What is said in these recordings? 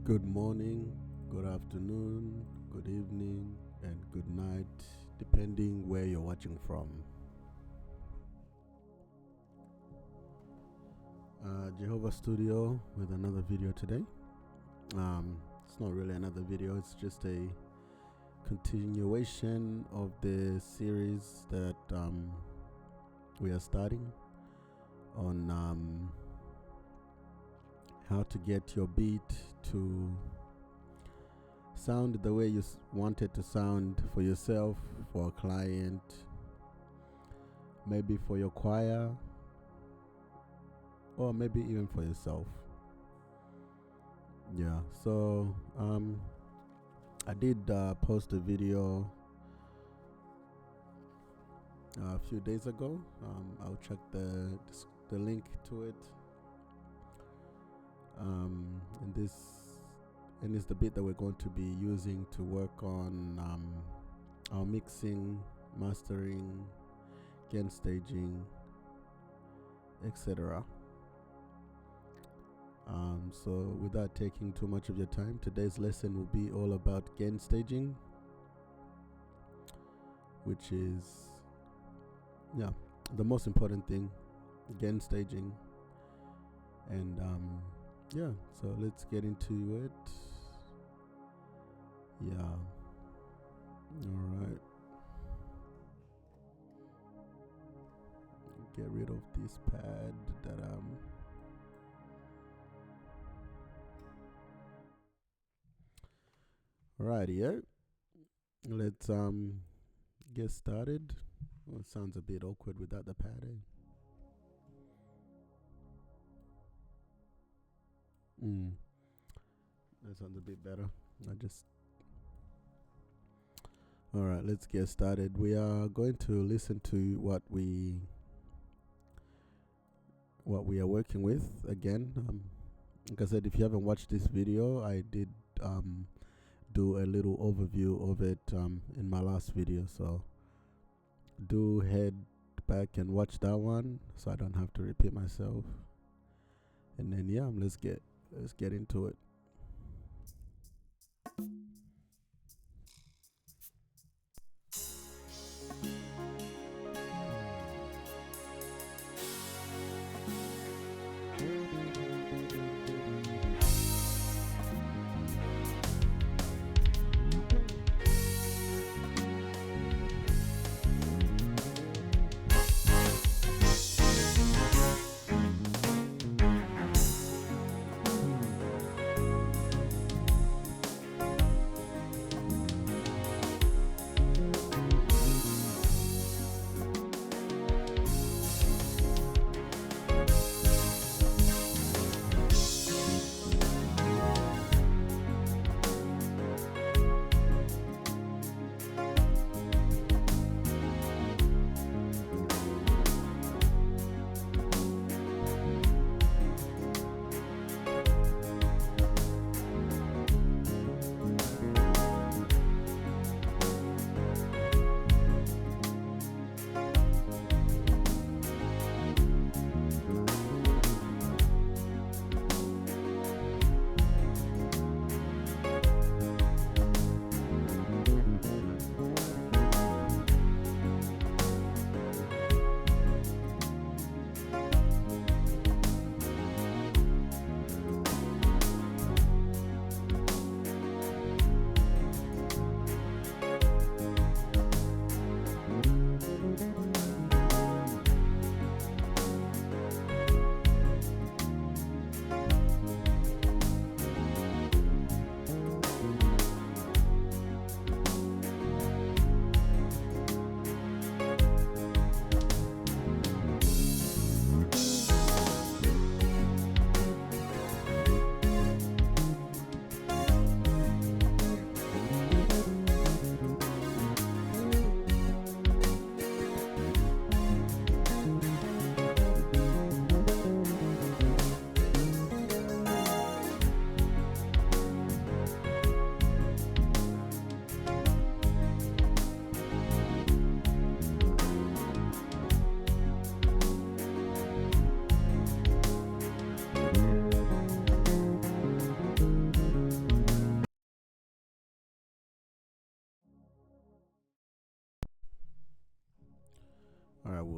Good morning, good afternoon, good evening, and good night, depending where you're watching from. Jehovah Studio with another video today. It's not really another video, it's just a continuation of the series that we are starting on how to get your beat to sound the way you want it to sound for yourself, for a client, maybe for your choir, or maybe even for yourself. Yeah, so I did post a video a few days ago. I'll check the link to it. And it's the bit that we're going to be using to work on our mixing, mastering, gain staging, etc. So without taking too much of your time, today's lesson will be all about gain staging, which is the most important thing, gain staging. And so let's get into it. All right, get rid of this pad that right here. Let's get started. It sounds a bit awkward without the pad. That sounds a bit better. All right, let's get started. We are going to listen to what we are working with again. Like I said, if you haven't watched this video, I did do a little overview of it in my last video, so do head back and watch that one so I don't have to repeat myself. And then let's get into it.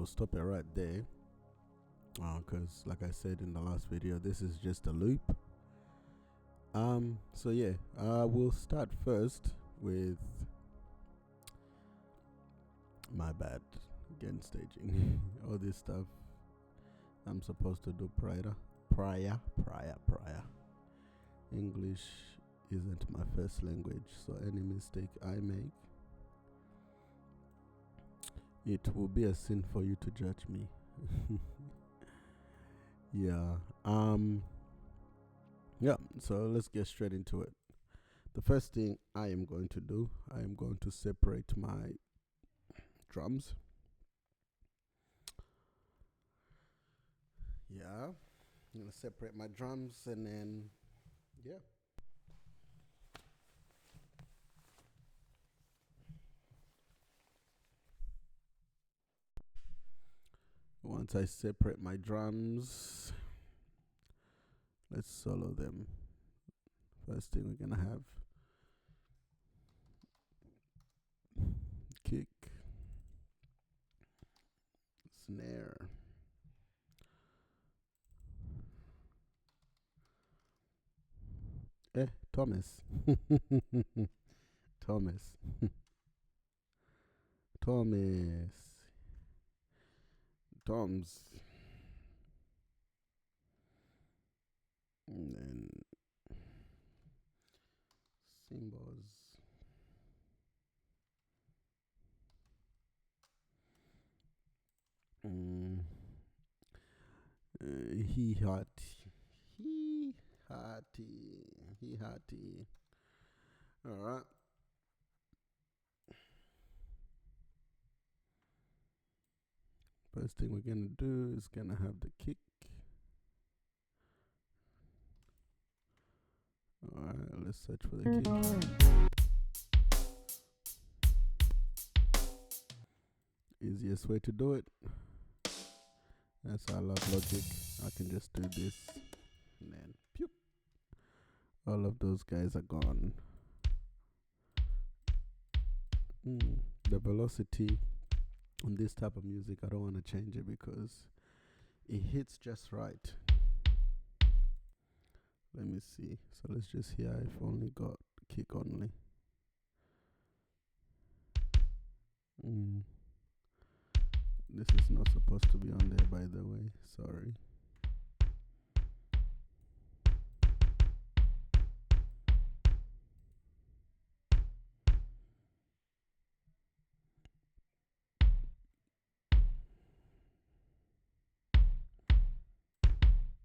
we'll stop it right there. Because like I said in the last video, this is just a loop. So yeah, we'll start first with my bad again staging. All this stuff I'm supposed to do prior. English isn't my first language, so any mistake I make, it will be a sin for you to judge me. Yeah. Yeah, so let's get straight into it. The first thing I am going to do, I am going to separate my drums. Yeah, I'm gonna separate my drums, and then yeah. Once I separate my drums, let's solo them. First thing we're gonna have kick, snare, Thomas. Thomas. Thomas. Toms. And then cymbals. He hearty. All right. First thing we're gonna do is gonna have the kick. All right, let's search for the kick. Easiest way to do it. That's why I love Logic. I can just do this, and then pew. All of those guys are gone. The velocity on this type of music, I don't want to change it because it hits just right. Let me see. So let's just hear. I've only got kick only. This is not supposed to be on there, by the way. Sorry.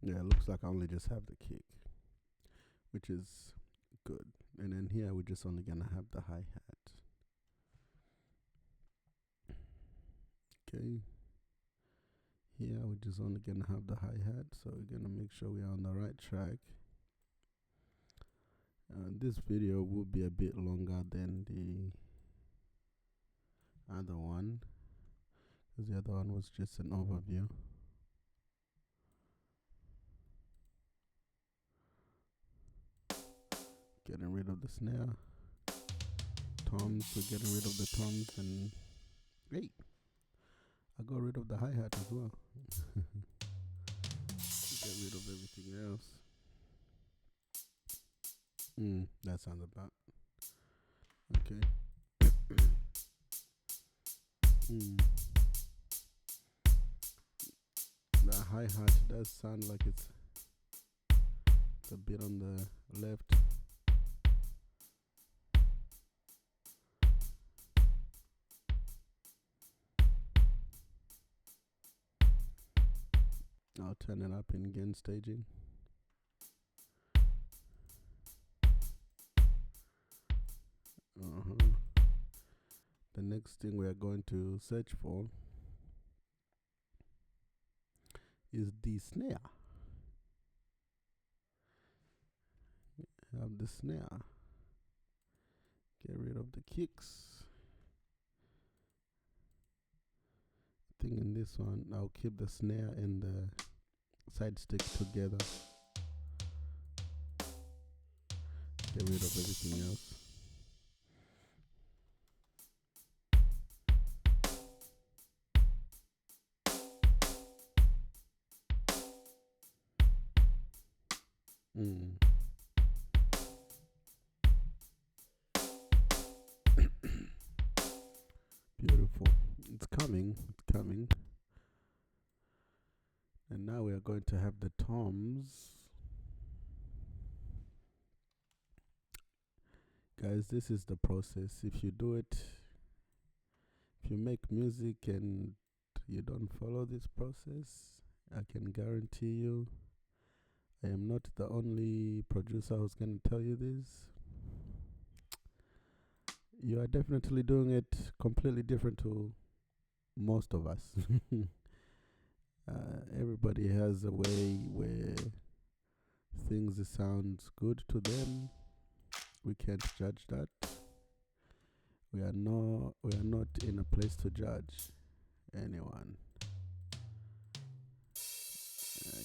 Yeah, it looks like I only just have the kick, which is good. And then here we're just only gonna have the hi-hat. Okay. Here we're just only gonna have the hi-hat, so we're gonna make sure we're on the right track. This video will be a bit longer than the other one, because the other one was just an overview. Getting rid of the snare. Toms, we're getting rid of the toms, and hey, I got rid of the hi-hat as well. Get rid of everything else. That sounds about okay. The hi-hat does sound like it's a bit on the left. I'll turn it up in gain staging. The next thing we are going to search for is the snare. Have the snare. Get rid of the kicks. I think in this one I'll keep the snare and the side stick together. Get rid of everything else. Mm. Beautiful. It's coming. It's coming. And now we are going to have the toms. Guys, this is the process. If you do it, if you make music and you don't follow this process, I can guarantee you I am not the only producer who's going to tell you this. You are definitely doing it completely different to most of us. Everybody has a way where things sounds good to them. We can't judge that. We are not in a place to judge anyone.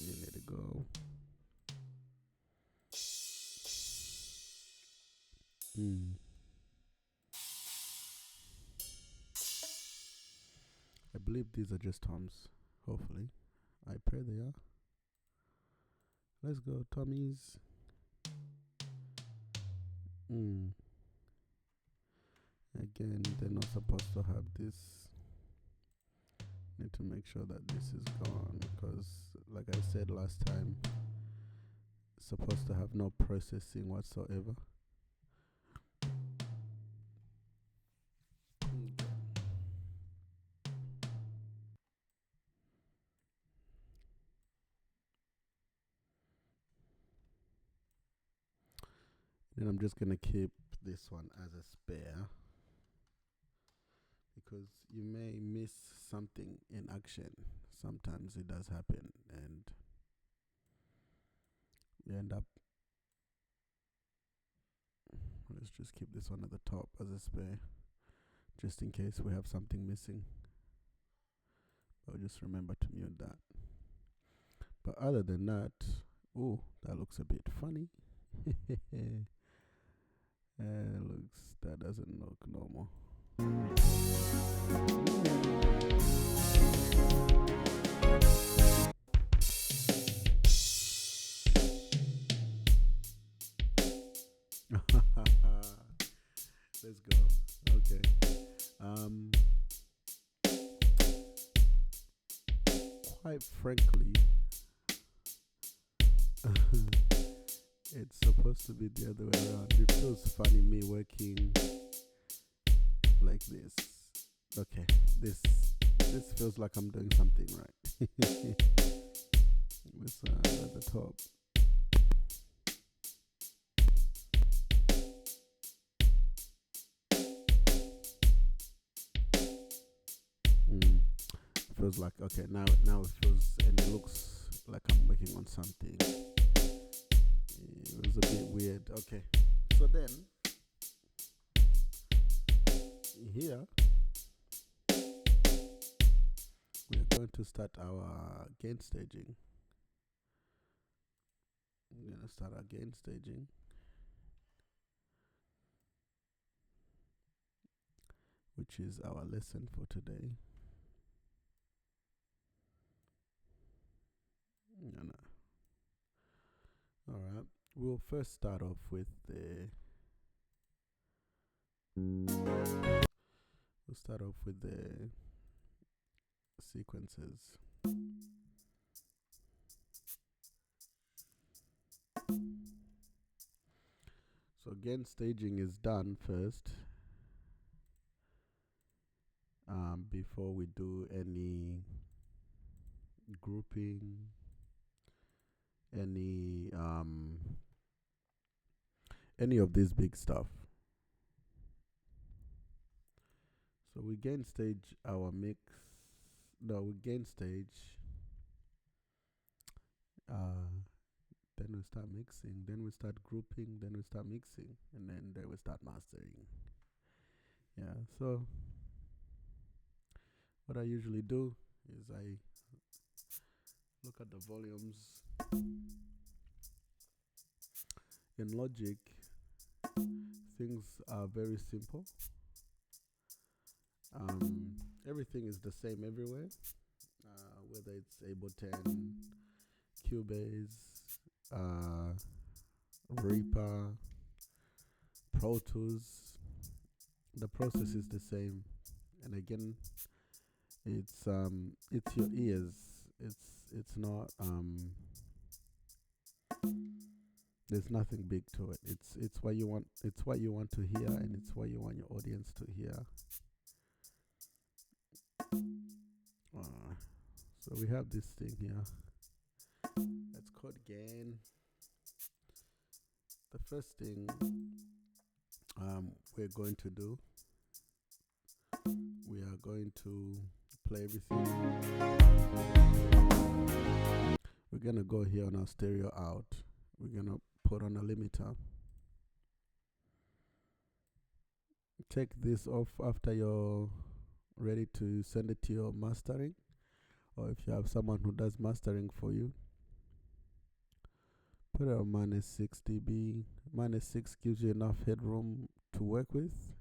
You need to go. I believe these are just toms. Hopefully, I pray they are. Let's go, Tommies. Again, they're not supposed to have this. Need to make sure that this is gone because, like I said last time, it's supposed to have no processing whatsoever. Then I'm just gonna keep this one as a spare because you may miss something in action. Sometimes it does happen, and you end up. Let's just keep this one at the top as a spare, just in case we have something missing. I'll just remember to mute that. But other than that, that looks a bit funny. That doesn't look normal. Let's go. Okay. Quite frankly, it's supposed to be the other way around. It feels funny me working like this. Okay, this feels like I'm doing something right. This at the top. Feels like okay now it feels and it looks like I'm working on something. It was a bit weird. Okay, so then here we're going to start our gain staging. We're going to start our gain staging. Which is our lesson for today. No. Alright. We'll first start off with the sequences. So gain staging is done first. Before we do any grouping, any of this big stuff. So we gain stage our mix. No, we gain stage. Then we start mixing. Then we start grouping. Then we start mixing, and then we start mastering. Yeah. So what I usually do is I look at the volumes in Logic. Things are very simple. Everything is the same everywhere, whether it's Ableton, Cubase, Reaper, Pro Tools. The process is the same, and again, it's your ears. It's not there's nothing big to it. It's what you want. It's what you want to hear, and it's what you want your audience to hear. So we have this thing here. It's called gain. The first thing we're going to do, we are going to play everything. We're gonna go here on our stereo out. We're gonna put on a limiter. Take this off after you're ready to send it to your mastering, or if you have someone who does mastering for you. Put it on -6 dB. -6 gives you enough headroom to work with.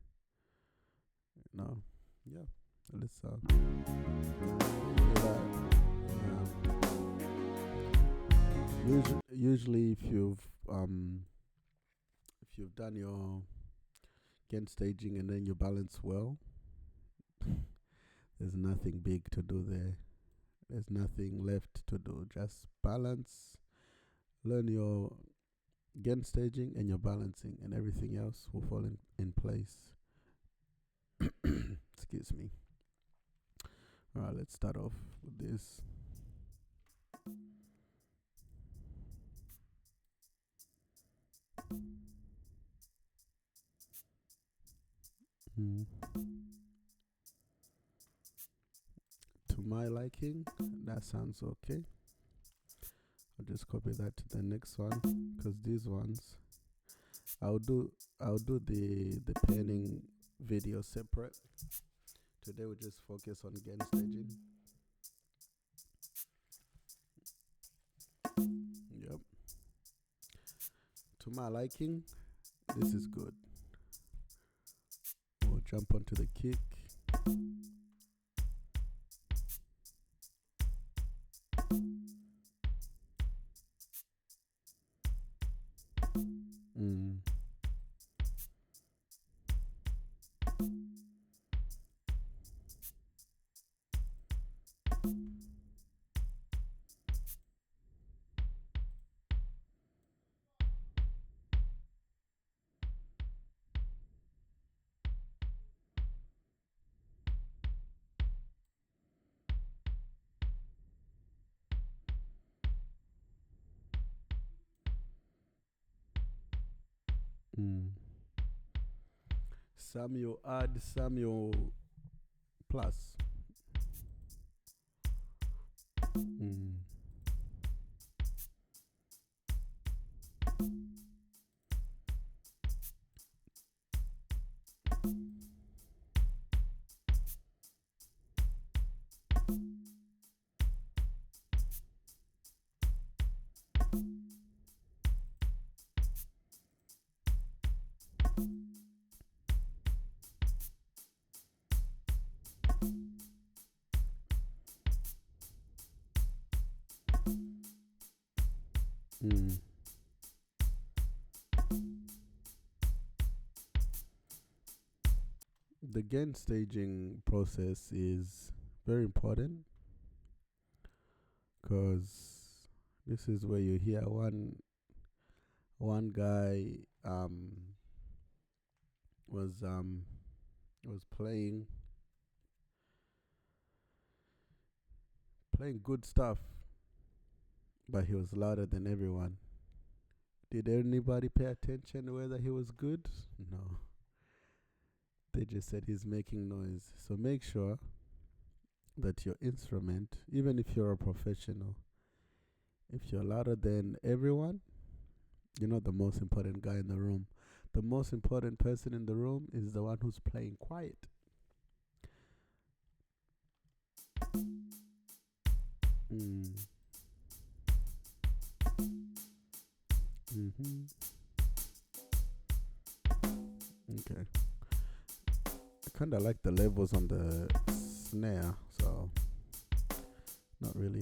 Now, yeah, let's usually if you've done your gain staging and then you balance well, there's nothing big to do there. There's nothing left to do. Just balance, learn your gain staging and your balancing, and everything else will fall in place. Excuse me. Alright, let's start off with this. To my liking, that sounds okay. I'll just copy that to the next one, because these ones I'll do the panning video separate. Today we just focus on gain staging. Yep. To my liking, this is good. We'll jump onto the kick. Some you add, some you plus. The gain staging process is very important, because this is where you hear one guy was playing good stuff, but he was louder than everyone. Did anybody pay attention whether he was good? No. They just said he's making noise. So make sure that your instrument, even if you're a professional, if you're louder than everyone, you're not the most important guy in the room. The most important person in the room is the one who's playing quiet. Okay. I kind of like the levels on the snare, so not really.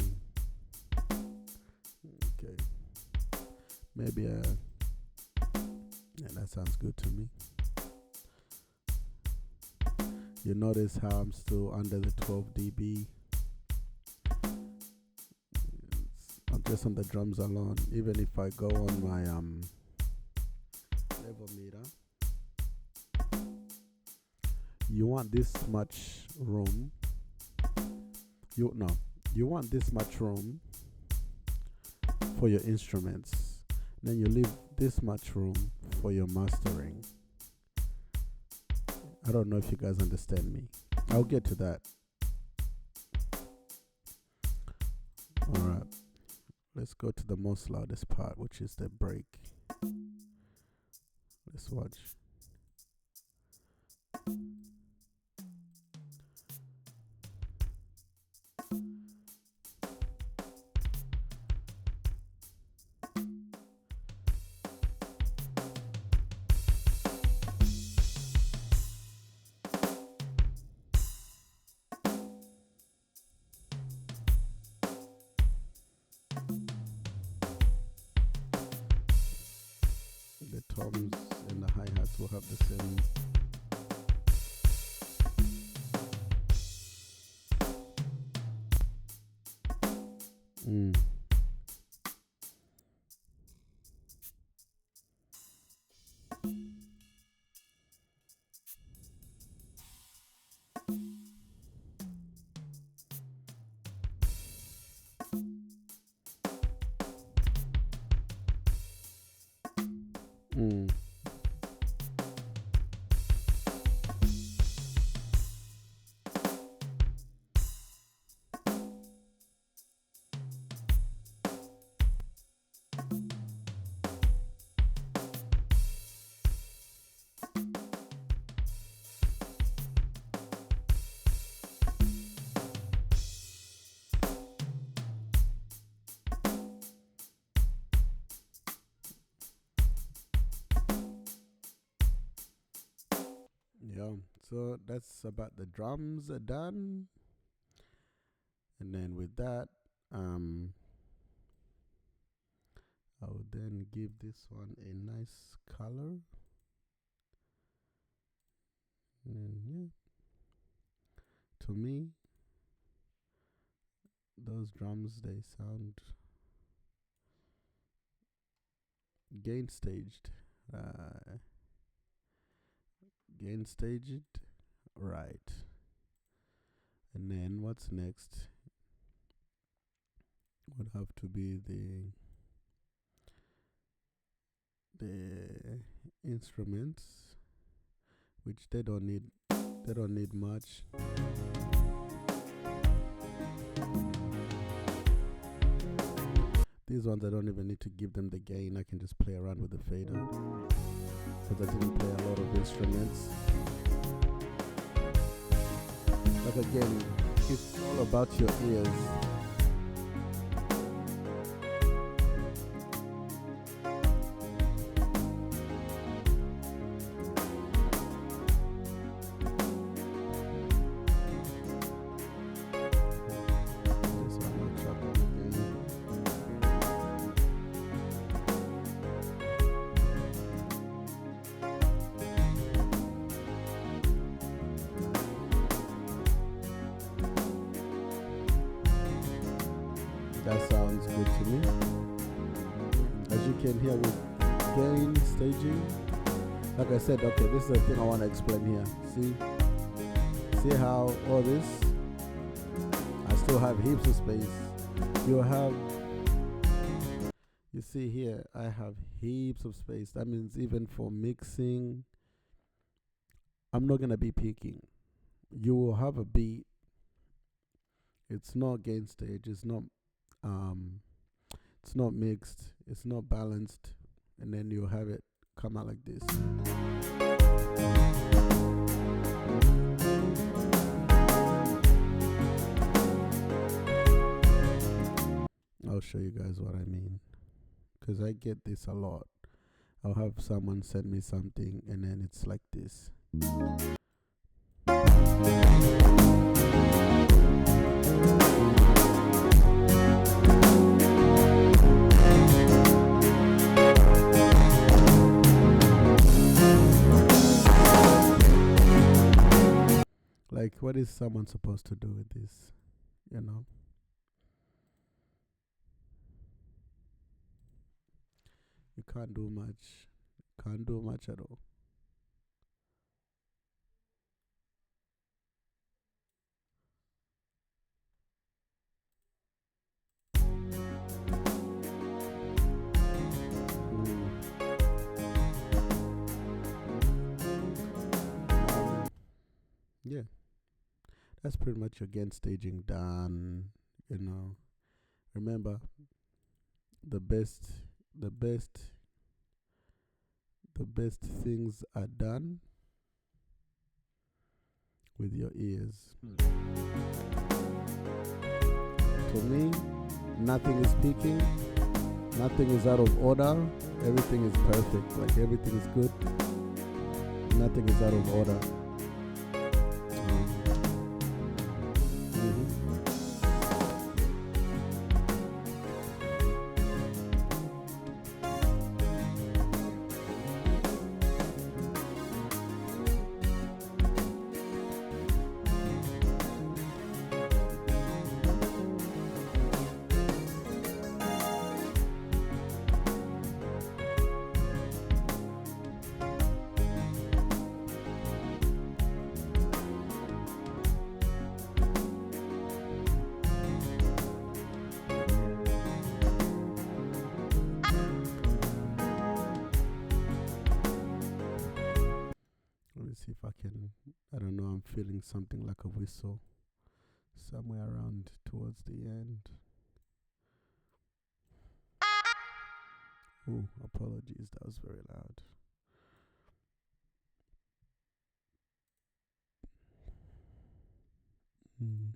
Okay. Maybe Yeah, that sounds good to me. You notice how I'm still under the 12 dB. I'm just on the drums alone. Even if I go on my level meter, you want this much room. You want this much room for your instruments. Then you leave this much room for your mastering. I don't know if you guys understand me. I'll get to that. Alright. Let's go to the most loudest part, which is the break. Let's watch. The toms and the hi-hats will have the same. Yeah, so that's about the drums are done. And then with that, I will then give this one a nice color. And yeah, to me, those drums, they sound gain staged. Gain staged, right. And then what's next would have to be the instruments, which they don't need much. These ones I don't even need to give them the gain. I can just play around with the fader because I didn't play a lot of instruments. But again, it's all about your ears. That sounds good to me. As you can hear with gain staging, like I said, okay, this is the thing I want to explain here. See how all this, I still have heaps of space. You see here, I have heaps of space. That means even for mixing, I'm not gonna be peaking. You will have a beat. It's not gain stage. It's not mixed, it's not balanced, and then you'll have it come out like this. I'll show you guys what I mean, because I get this a lot. I'll have someone send me something and then it's like this. Like, what is someone supposed to do with this? You know? You can't do much. Can't do much at all. Yeah, that's pretty much your again staging done. You know, remember the best, the best, the best things are done with your ears. To me, nothing is peaking, nothing is out of order, everything is perfect. Like everything is good, nothing is out of order. Let me see if I can. I don't know. I'm feeling something like a whistle somewhere around towards the end. Oh, apologies. That was very loud. Mm.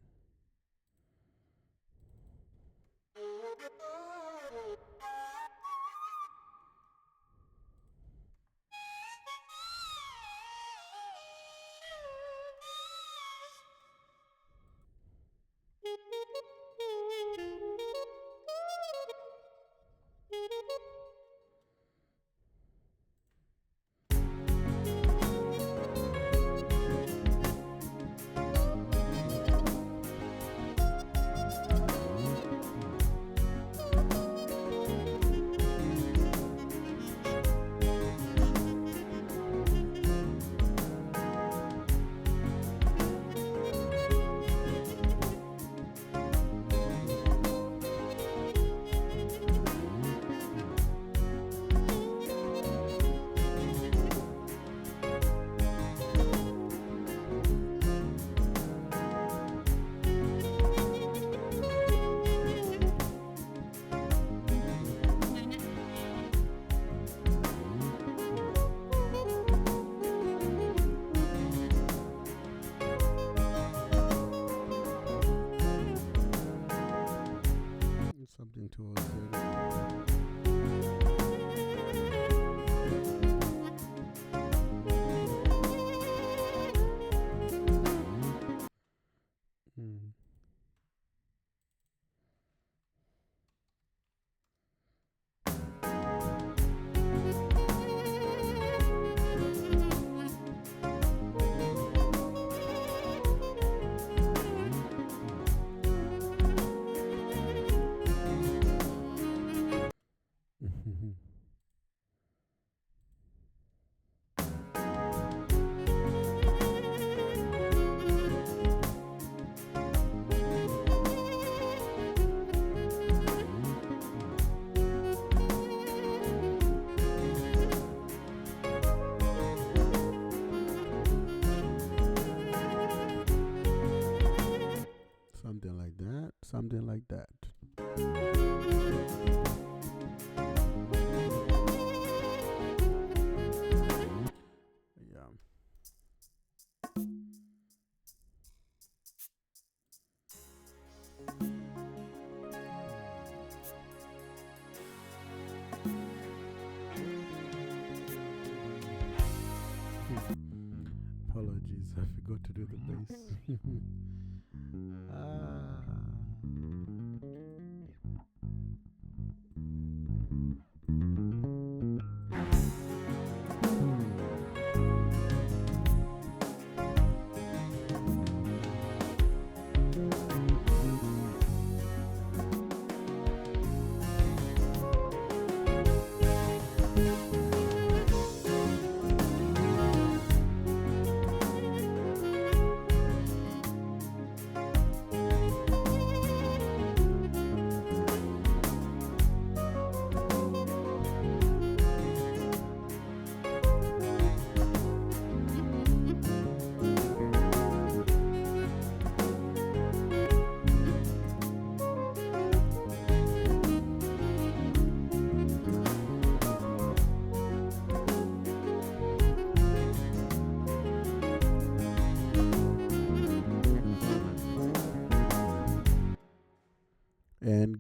Something towards it. Mm. Something like that. Something like that. Yeah. Apologies, I forgot to do the bass.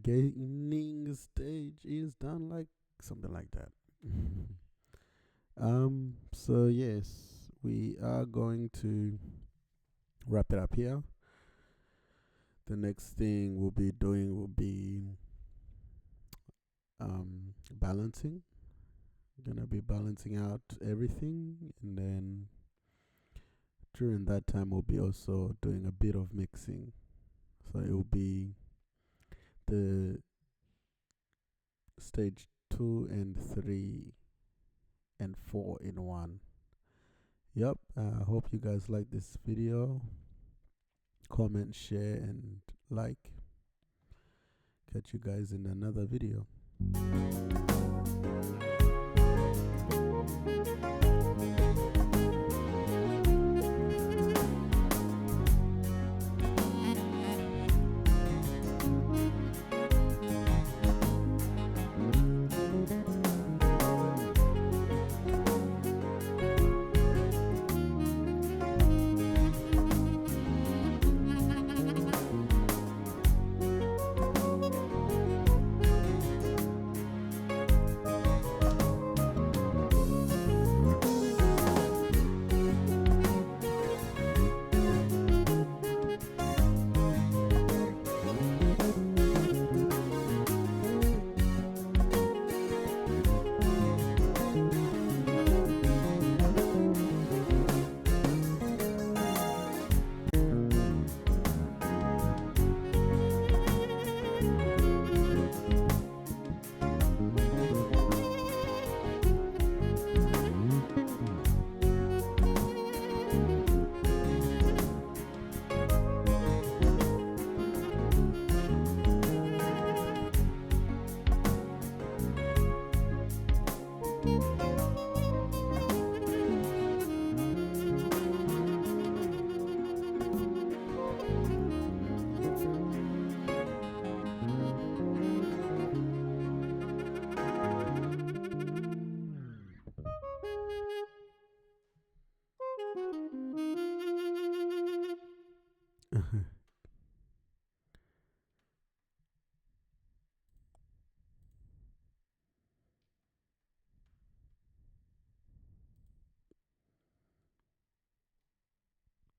gaining stage is done, like something like that. So yes, we are going to wrap it up here. The next thing we'll be doing will be balancing. Gonna be balancing out everything, and then during that time we'll be also doing a bit of mixing. So it will be the stage 2 and 3 and 4 in one. Yep, I hope you guys like this video. Comment, share, and like. Catch you guys in another video.